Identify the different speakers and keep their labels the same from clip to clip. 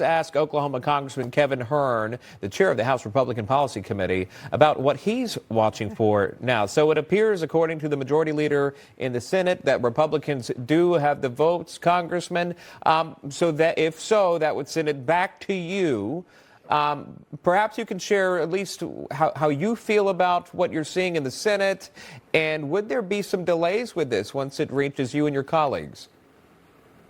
Speaker 1: Ask Oklahoma Congressman Kevin Hern, the chair of the House Republican Policy Committee, about what he's watching for now. So it appears, according to the majority leader in the Senate, that Republicans do have the votes, Congressman. So that if so, that would send it back to you. Perhaps you can share at least how you feel about what you're seeing in the Senate, and would there be some delays with this once it reaches you and your colleagues?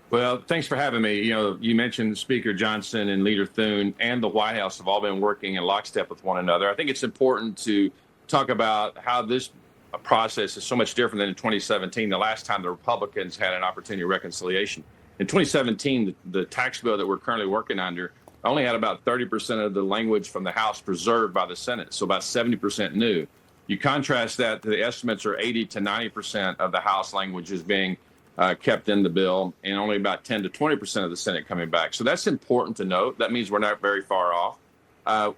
Speaker 2: Well, thanks for having me. You know, you mentioned Speaker Johnson and Leader Thune and the White House have all been working in lockstep with one another. I think it's important to talk about how this process is so much different than in 2017, the last time the Republicans had an opportunity of reconciliation. In 2017, the tax bill that we're currently working under only had about 30% of the language from the House preserved by the Senate, so about 70% new. You contrast that to the estimates are 80 to 90% of the House language is being kept in the bill, and only about 10 to 20% of the Senate coming back. So that's important to note. That means we're not very far off.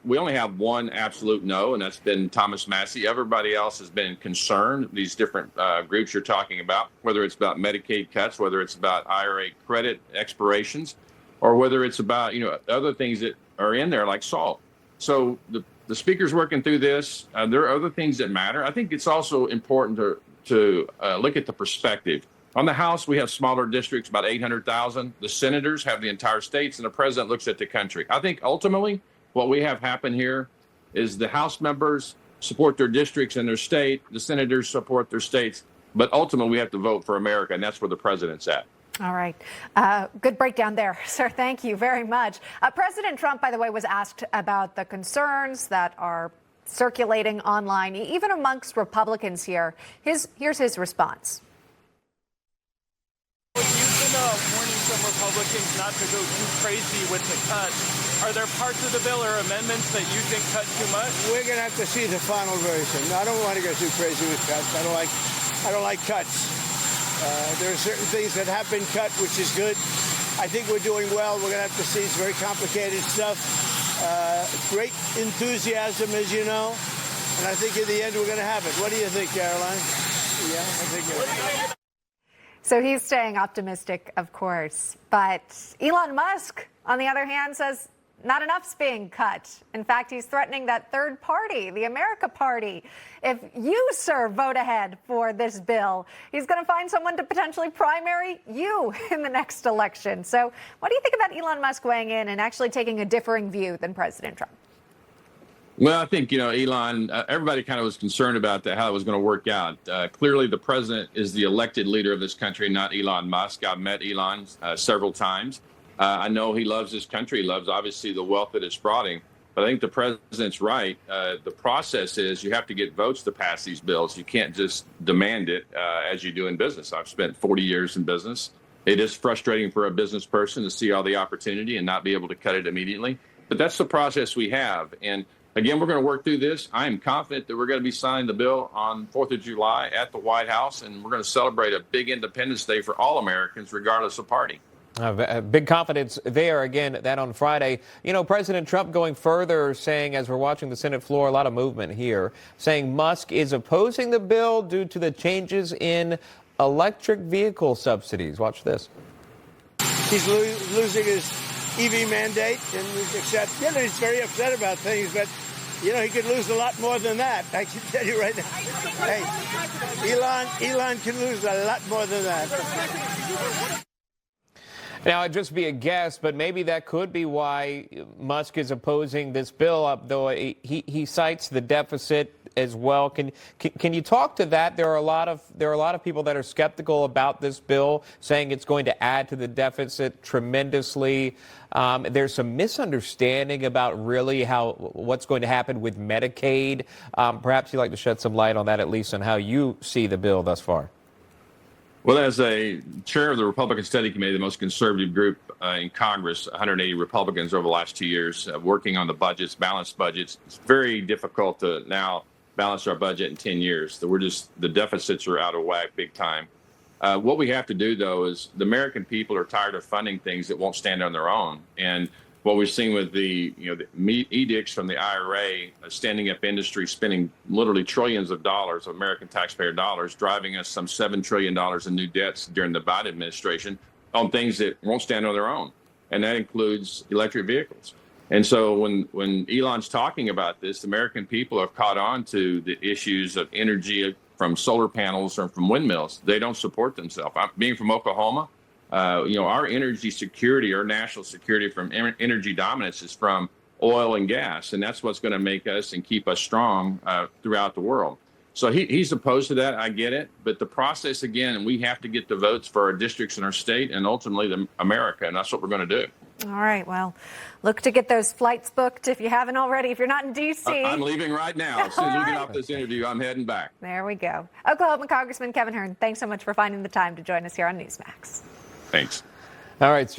Speaker 2: We only have one absolute no, and that's been Thomas Massie. Everybody else has been concerned, these different groups you're talking about, whether it's about Medicaid cuts, whether it's about IRA credit expirations, or whether it's about, other things that are in there like SALT. So the speaker's working through this. There are other things that matter. I think it's also important to look at the perspective. On the House, we have smaller districts, about 800,000. The senators have the entire states, and the president looks at the country. I think ultimately what we have happen here is the House members support their districts and their state. The senators support their states. But ultimately, we have to vote for America, and that's where the president's at.
Speaker 3: All right. Good breakdown there, sir. Thank you very much. President Trump, by the way, was asked about the concerns that are circulating online, even amongst Republicans here. Here's his response.
Speaker 4: You've been warning some Republicans not to go too crazy with the cuts. Are there parts of the bill or amendments that you think cut too much?
Speaker 5: We're going to have to see the final version. I don't want to go too crazy with cuts. I don't like cuts. There are certain things that have been cut, which is good. I think we're doing well. We're going to have to see. It's very complicated stuff. Great enthusiasm, as you know. And I think in the end, we're going to have it. What do you think, Caroline? Yeah, I think.
Speaker 3: So he's staying optimistic, of course. But Elon Musk, on the other hand, says not enough's being cut. In fact, he's threatening that third party, the America Party. If you, sir, vote ahead for this bill, he's going to find someone to potentially primary you in the next election. So what do you think about Elon Musk weighing in and actually taking a differing view than President Trump?
Speaker 2: Well, I think, Elon, everybody kind of was concerned about how it was going to work out. Clearly, the president is the elected leader of this country, not Elon Musk. I've met Elon several times. I know he loves this country. He loves, obviously, the wealth that it's brought him. But I think the president's right. The process is you have to get votes to pass these bills. You can't just demand it as you do in business. I've spent 40 years in business. It is frustrating for a business person to see all the opportunity and not be able to cut it immediately. But that's the process we have. And again, we're going to work through this. I am confident that we're going to be signing the bill on 4th of July at the White House, and we're going to celebrate a big Independence Day for all Americans, regardless of party.
Speaker 1: Big confidence there. Again, that on Friday. President Trump going further, saying, as we're watching the Senate floor, a lot of movement here, saying Musk is opposing the bill due to the changes in electric vehicle subsidies. Watch this.
Speaker 5: He's losing his EV mandate, and he's very upset about things, but he could lose a lot more than that. I can tell you right now. Hey, Elon can lose a lot more than that.
Speaker 1: Now, it'd just be a guess, but maybe that could be why Musk is opposing this bill, though he cites the deficit as well. Can you talk to that? There are a lot of people that are skeptical about this bill, saying it's going to add to the deficit tremendously. There's some misunderstanding about really what's going to happen with Medicaid. Perhaps you'd like to shed some light on that, at least on how you see the bill thus far.
Speaker 2: Well, as a chair of the Republican Study Committee, the most conservative group in Congress, 180 Republicans over the last 2 years, working on the budgets, balanced budgets, it's very difficult to now balance our budget in 10 years. The deficits are out of whack big time. What we have to do, though, is the American people are tired of funding things that won't stand on their own. And what we've seen with the edicts from the IRA, standing up industry, spending literally trillions of dollars of American taxpayer dollars, driving us some $7 trillion in new debts during the Biden administration on things that won't stand on their own. and that includes electric vehicles. And so when Elon's talking about this, American people have caught on to the issues of energy from solar panels or from windmills. They don't support themselves. Being from Oklahoma, our energy security, our national security from energy dominance is from oil and gas, and that's what's going to make us and keep us strong throughout the world. So he's opposed to that. I get it. But the process, again, we have to get the votes for our districts in our state and ultimately America, and that's what we're going to do.
Speaker 3: All right. Well, look to get those flights booked if you haven't already. If you're not in D.C.
Speaker 2: I'm leaving right now. As soon as we get off this interview, I'm heading back.
Speaker 3: There we go. Oklahoma Congressman Kevin Hern, thanks so much for finding the time to join us here on Newsmax.
Speaker 2: Thanks.
Speaker 1: All right.